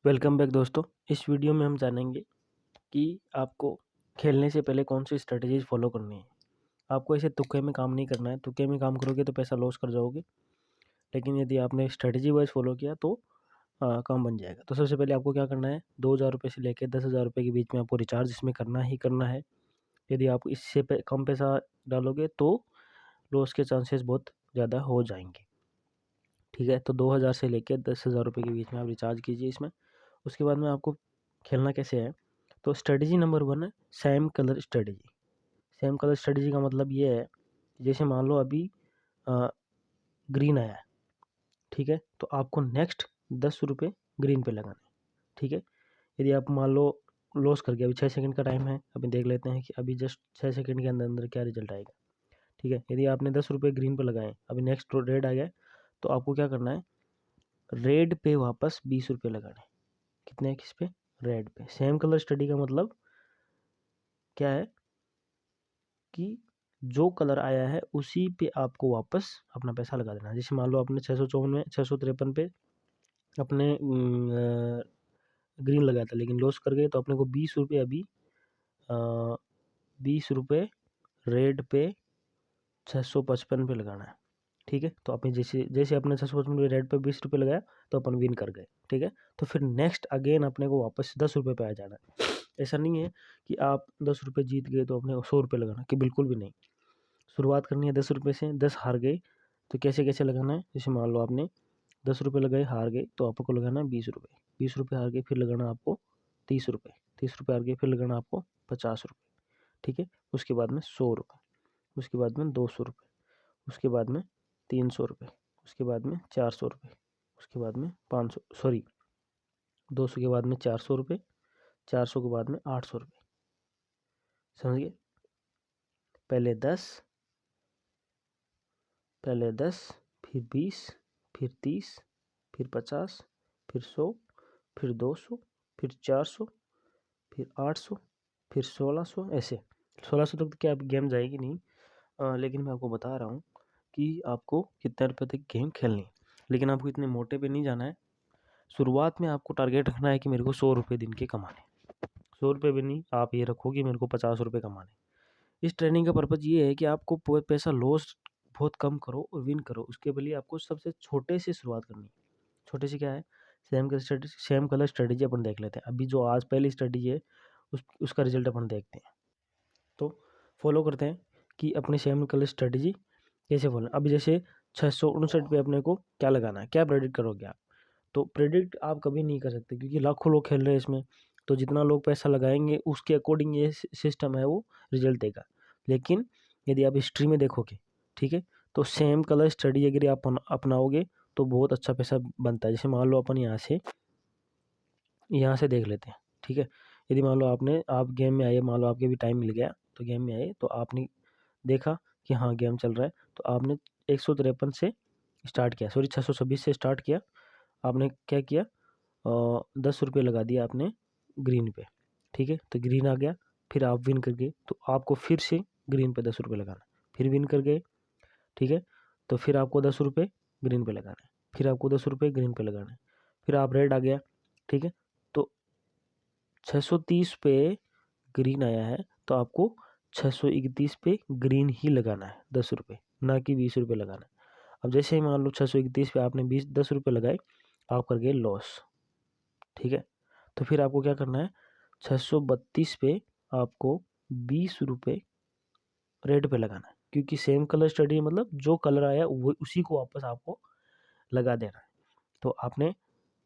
Welcome back दोस्तों। इस video में हम जानेंगे कि आपको खेलने से पहले कौन सी स्ट्रेटजीज फॉलो करनी है। आपको ऐसे तुक्के में काम नहीं करना है। तुक्के में काम करोगे तो पैसा लॉस कर जाओगे, लेकिन यदि आपने स्ट्रेटजी वाइज फॉलो किया तो काम बन जाएगा। तो सबसे पहले आपको क्या करना है, 2,000 रुपये से लेकर 10,000 रुपये के बीच में आपको रिचार्ज इसमें करना ही करना है। यदि आप इससे कम पैसा डालोगे तो लॉस के चांसेस बहुत ज़्यादा हो जाएंगे। ठीक है, तो 2,000 से लेकर 10,000 रुपये के बीच में आप रिचार्ज कीजिए इसमें। उसके बाद में आपको खेलना कैसे है, तो स्ट्रेटजी नंबर 1 है same colour strategy. Same colour strategy का मतलब ये है, जैसे मान लो अभी ग्रीन आया है, ठीक है, तो आपको नेक्स्ट 10 रुपये ग्रीन पे लगाने हैं। ठीक है, यदि आप मान लो लॉस कर गया, अभी 6 सेकंड का टाइम है, अभी देख लेते हैं कि अभी जस्ट 6 सेकंड के अंदर अंदर क्या रिजल्ट आएगा। ठीक है, यदि आपने 10 रुपये ग्रीन पे लगाए, अभी नेक्स्ट रेड आ गया, तो आपको क्या करना है, रेड पे वापस 20 रुपये लगाने। कितने, किस पे, रेड पे। सेम कलर स्टडी का मतलब क्या है कि जो कलर आया है उसी पे आपको वापस अपना पैसा लगा देना। जैसे मान लो आपने 654 में 653 पे अपने ग्रीन लगाया था, लेकिन लॉस कर गए, तो अपने को 20 रुपये अभी 20 रुपये रेड पे 655 पे लगाना है। ठीक है, तो अपने जैसे जैसे अपने 655 पे रेड पे 20 रुपये लगाया तो अपन विन कर गए। ठीक है, तो फिर नेक्स्ट अगेन अपने को वापस 10 रुपये पे आ जाना है। ऐसा नहीं है कि आप 10 रुपये जीत गए तो अपने को 100 रुपये लगाना, कि बिल्कुल भी नहीं। शुरुआत करनी है 10 रुपये से, 10 हार गए तो कैसे कैसे लगाना है। जैसे मान लो आपने 10 रुपये लगाए, हार गए, तो आपको लगाना है 20 रुपये। 20 रुपये हार गए, फिर लगाना आपको 30 रुपये। 30 रुपये हार गए, फिर लगाना आपको 50 रुपये। ठीक है, उसके बाद में 100 रुपये, उसके बाद में 200 रुपये, उसके बाद में 300 रुपये, उसके बाद में 400 रुपये, उसके बाद में 500, सॉरी 200 के बाद में 400 रुपये, 400 के बाद में 800 रुपये। समझ गए, पहले 10, फिर 20, फिर 30, फिर 50, फिर 100, फिर 200, फिर 400, फिर 800, फिर 1600, ऐसे 1600 तक तो क्या गेम जाएगी नहीं, लेकिन मैं आपको बता रहा हूँ कि आपको कितने रुपये तक गेम खेलनी है। लेकिन आपको इतने मोटे पे नहीं जाना है। शुरुआत में आपको टारगेट रखना है कि मेरे को 100 रुपये दिन के कमाने। 100 रुपये भी नहीं, आप ये रखो कि मेरे को 50 रुपये कमाने। इस ट्रेनिंग का पर्पज़ ये है कि आपको पैसा लॉस बहुत कम करो और विन करो। उसके लिए आपको सबसे छोटे से शुरुआत करनी है। छोटे से क्या है, सेम कलर स्ट्रेटजी अपन देख लेते हैं। अभी जो आज पहली स्ट्रेटजी है उसका रिजल्ट अपन देखते हैं। तो फॉलो करते हैं कि अपनी सेम कलर स्ट्रेटजी कैसे फॉलो। अभी जैसे 659 पे अपने को क्या लगाना है, क्या प्रेडिक्ट करोगे आप। तो प्रेडिक्ट आप कभी नहीं कर सकते, क्योंकि लाखों लोग खेल रहे हैं इसमें। तो जितना लोग पैसा लगाएंगे उसके अकॉर्डिंग ये सिस्टम है वो रिजल्ट देगा। लेकिन यदि आप हिस्ट्री में देखोगे, ठीक है, तो सेम कलर स्टडी अगर आप अपनाओगे तो बहुत अच्छा पैसा बनता है। जैसे मान लो अपन यहाँ से देख लेते हैं। ठीक है, यदि मान लो आप गेम में आए, मान लो आपके भी टाइम मिल गया तो गेम में आए, तो आपने देखा कि हाँ गेम चल रहा है, तो आपने 153 से स्टार्ट किया, सॉरी 626 से स्टार्ट किया। आपने क्या किया, 10 रुपये लगा दिया आपने ग्रीन पे। ठीक है, तो ग्रीन आ गया, फिर आप विन कर गए, तो आपको फिर से ग्रीन पे 10 रुपये लगाना, फिर विन कर गए। ठीक है, तो फिर आपको 10 रुपये ग्रीन पे लगाना है, फिर आपको 10 रुपये ग्रीन पे लगाना है, फिर आप रेड आ गया। ठीक है, तो 630 पे ग्रीन आया है, तो आपको 631 पे ग्रीन ही लगाना है, 10 रुपये, ना कि 20 रुपये लगाना है। अब जैसे ही मान लो 631 पे आपने 10 रुपये लगाए, आप कर गए लॉस। ठीक है, तो फिर आपको क्या करना है, 632 पे आपको 20 रुपये रेड पे लगाना है, क्योंकि सेम कलर स्टडी मतलब जो कलर आया वो उसी को वापस आपको लगा देना है। तो आपने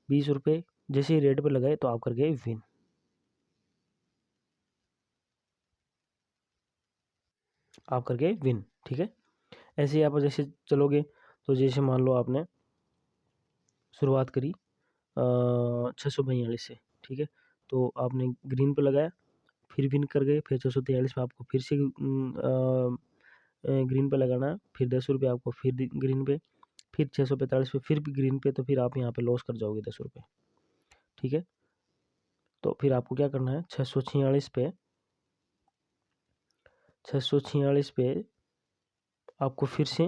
20 रुपये जैसे ही रेड पे लगाए तो आप कर गए विन। आप कर गए विन। ठीक है, ऐसे ही आप जैसे चलोगे, तो जैसे मान लो आपने शुरुआत करी 642 से। ठीक है, तो आपने ग्रीन पे लगाया, फिर विन कर गए, फिर 643 पे आपको फिर से ग्रीन पे लगाना है, फिर 10 रुपये आपको फिर ग्रीन पे, फिर 645 पे फिर भी ग्रीन पे, तो फिर आप यहाँ पे लॉस कर जाओगे 10 रुपये। ठीक है, तो फिर आपको क्या करना है, 646 पे आपको फिर से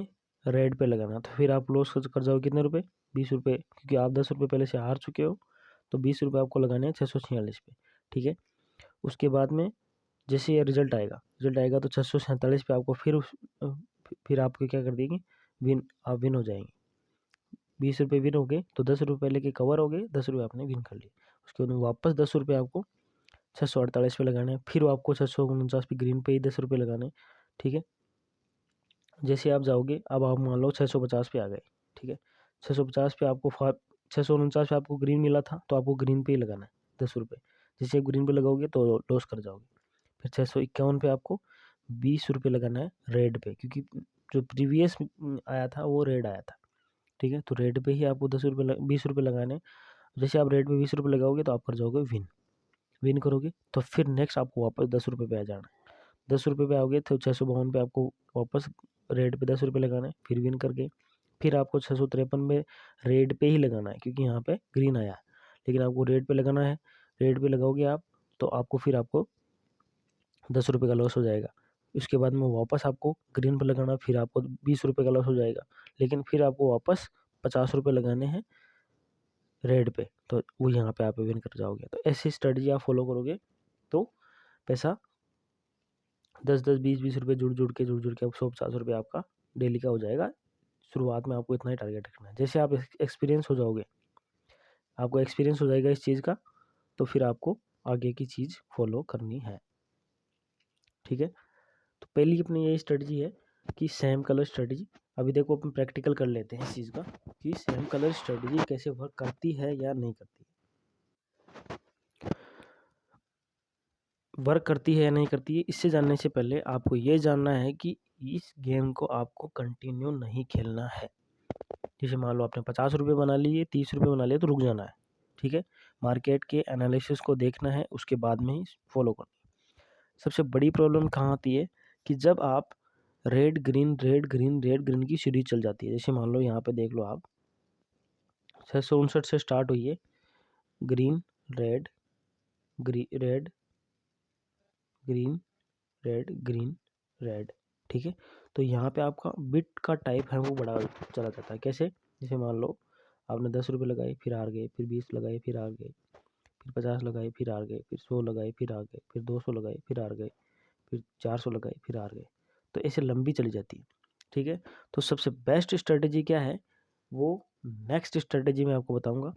रेड पे लगाना, तो फिर आप लॉस कर जाओगे कितने रुपए, 20 रुपये, क्योंकि आप 10 रुपये पहले से हार चुके हो। तो 20 रुपये आपको लगाने हैं 646 पे, ठीक है। उसके बाद में जैसे ये रिजल्ट आएगा तो 647 पे आपको फिर आपको क्या कर देगी, आप विन हो जाएंगे। 20 रुपये विन हो गए तो 10 रुपये पहले के कवर हो गए, 10 रुपये आपने विन कर लिए। उसके बाद वापस 10 रुपये आपको 648 पे लगाने हैं, फिर आपको 649 पे ग्रीन पे ही 10 रुपये लगाने, ठीक है। जैसे आप जाओगे, अब आप मान लो 650 पे आ गए, ठीक है। 650 पे आपको 649 पे आपको ग्रीन मिला था, तो आपको ग्रीन पे ही लगाना है 10 रुपये। जैसे आप ग्रीन पे लगाओगे तो लॉस कर जाओगे। फिर 651 पे आपको 20 रुपये लगाना है रेड पे, क्योंकि जो प्रीवियस आया था वो रेड आया था, ठीक है। तो रेड पे ही आपको 20 रुपये लगाने। जैसे आप रेड पे 20 रुपये लगाओगे तो आप कर जाओगे विन करोगे। तो फिर नेक्स्ट आपको वापस 10 रुपये पे आ जाना है। 10 रुपये पे आओगे तो 652 पे आपको वापस रेड पे 10 रुपये लगाना है, फिर विन करके। फिर आपको 653 में रेड पे ही लगाना है, क्योंकि यहाँ पे ग्रीन आया है, लेकिन आपको रेड पे लगाना है। रेड पे लगाओगे आप तो आपको 10 रुपये का लॉस हो जाएगा। उसके बाद में वापस आपको ग्रीन पे लगाना, फिर आपको 20 रुपये का लॉस हो जाएगा, लेकिन फिर आपको वापस 50 रुपये लगाने हैं रेड पे, तो वो यहाँ पे आप विन कर जाओगे। तो ऐसी स्ट्रेटजी आप फॉलो करोगे तो पैसा 10-10, 20-20 रुपये जुड़ के अब 150 रुपये आपका डेली का हो जाएगा। शुरुआत में आपको इतना ही टारगेट रखना है। जैसे आप एक्सपीरियंस हो जाओगे, आपको एक्सपीरियंस हो जाएगा इस चीज़ का, तो फिर आपको आगे की चीज़ फॉलो करनी है, ठीक है। तो पहली अपनी यही स्ट्रेटजी है कि सेम कलर स्ट्रेटजी। अभी देखो अपन प्रैक्टिकल कर लेते हैं इस चीज़ का कि सेम कलर स्ट्रेटजी कैसे वर्क करती है या नहीं करती, वर्क करती है या नहीं करती है। इससे जानने से पहले आपको ये जानना है कि इस गेम को आपको कंटिन्यू नहीं खेलना है। जैसे मान लो आपने 50 रुपये बना लिए, 30 रुपये बना लिए, तो रुक जाना है, ठीक है। मार्केट के एनालिसिस को देखना है, उसके बाद में ही फॉलो करना है। सबसे बड़ी प्रॉब्लम कहाँ आती है कि जब आप रेड ग्रीन की सीरीज चल जाती है। जैसे मान लो यहाँ पे देख लो आप, 659 से स्टार्ट हुई है, green red red green green red, ठीक है। तो यहाँ पे आपका बिट का टाइप है वो बड़ा चला जाता है। कैसे? जैसे मान लो आपने 10 रुपये लगाए, फिर हार गए, फिर 20 लगाए, फिर हार गए, फिर 50 लगाए, फिर हार गए, फिर 100 लगाए, फिर हार गए, फिर 200 लगाए, फिर हार गए, फिर 400 लगाए, फिर हार गए। तो ऐसे लंबी चली जाती है, ठीक है। तो सबसे बेस्ट स्ट्रेटजी क्या है वो नेक्स्ट स्ट्रेटजी मैं आपको बताऊंगा,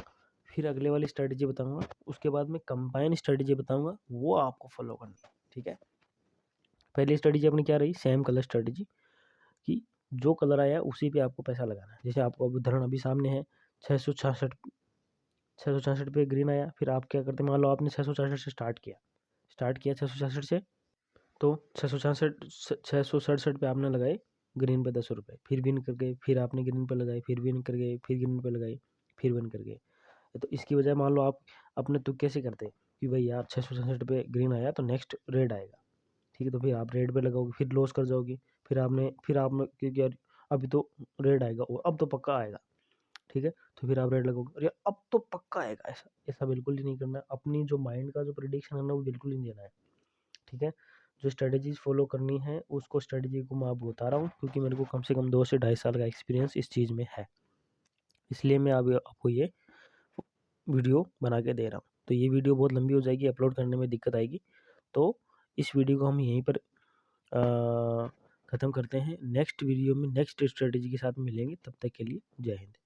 फिर अगले वाली स्ट्रेटजी बताऊंगा, उसके बाद में कंबाइन स्ट्रेटजी बताऊंगा, वो आपको फॉलो करनी है, ठीक है। पहली स्ट्रेटजी अपनी क्या रही? सेम कलर स्ट्रेटजी, कि जो कलर आया उसी पे आपको पैसा लगाना है। जैसे आपको उदाहरण अभी सामने है, 666 पे ग्रीन आया, फिर आप क्या करते हैं, मान लो आपने 666 से स्टार्ट किया 666 से, तो 667 पे आपने लगाए ग्रीन पे 10 रुपये, फिर विन कर गए, फिर आपने ग्रीन पे लगाए, फिर विन कर गए, फिर ग्रीन पे लगाए, फिर विन कर गए। तो इसकी बजाय मान लो आप अपने तुक्के से करते कि भाई यार 666 पे ग्रीन आया तो नेक्स्ट रेड आएगा, ठीक है। तो फिर आप रेड पे लगाओगे, फिर लॉस कर जाओगे। फिर आपने क्योंकि यार अभी तो रेड आएगा और अब तो पक्का आएगा, ठीक है। तो फिर आप रेड लगाओगे, अरे अब तो पक्का आएगा। ऐसा ऐसा बिल्कुल ही नहीं करना है। अपनी जो माइंड का जो प्रेडिक्शन है ना वो बिल्कुल नहीं देना है, ठीक है। जो स्ट्रेटजीज फॉलो करनी है उसको स्ट्रेटजी को मैं आपको बता रहा हूँ, क्योंकि मेरे को कम से कम 2 से 2.5 साल का एक्सपीरियंस इस चीज़ में है, इसलिए मैं अभी आपको ये वीडियो बना के दे रहा हूँ। तो ये वीडियो बहुत लंबी हो जाएगी, अपलोड करने में दिक्कत आएगी, तो इस वीडियो को हम यहीं पर ख़त्म करते हैं। नेक्स्ट वीडियो में नेक्स्ट स्ट्रेटजी के साथ मिलेंगे, तब तक के लिए जय हिंद।